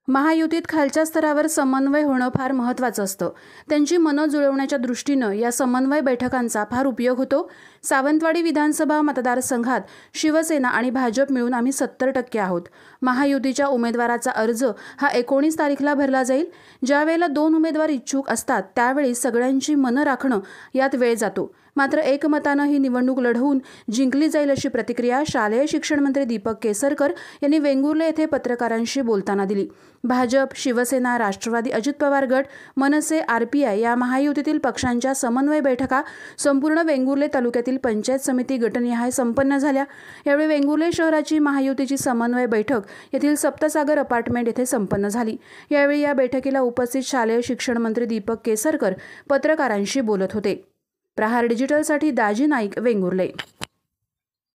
महायुतीत खालच्या स्तरावर समन्वय होणं फार महत्त्वाचं असतं। त्यांची मनं जुळवण्याच्या दृष्टीनं या समन्वय बैठकांचा फार उपयोग होतो। सावंतवाडी विधानसभा मतदारसंघात शिवसेना आणि भाजप मिळून आम्ही 70% आहोत। महायुतीच्या उमेदवाराचा अर्ज हा 19 तारखेला भरला जाईल। ज्यावेळेला 2 उमेदवार इच्छुक असतात त्यावेळी सगळ्यांची मनं राखणं यात वेळ जातो। मात्र एकमतानं ही निवडणूक लढवून जिंकली जाईल अशी प्रतिक्रिया शालेय शिक्षण मंत्री दीपक केसरकर यांनी वेंगुर्ले येथे पत्रकारांशी बोलताना दिली। भाजप, शिवसेना, राष्ट्रवादी, अजित पवार गट, मनसे, आरपीआय या महायुतीतील पक्षांच्या समन्वय बैठका संपूर्ण वेंगुर्ले तालुक्यातील पंचायत समिती गटनिहाय संपन्न झाल्या। यावेळी वेंगुर्ले शहराची महायुतीची समन्वय बैठक येथील सप्तसागर अपार्टमेंट येथे संपन्न झाली। यावेळी या बैठकीला उपस्थित शालेय शिक्षण मंत्री दीपक केसरकर पत्रकारांशी बोलत होते। प्रहार डिजिटलसाठी दाजी नाईक, वेंगुर्ले।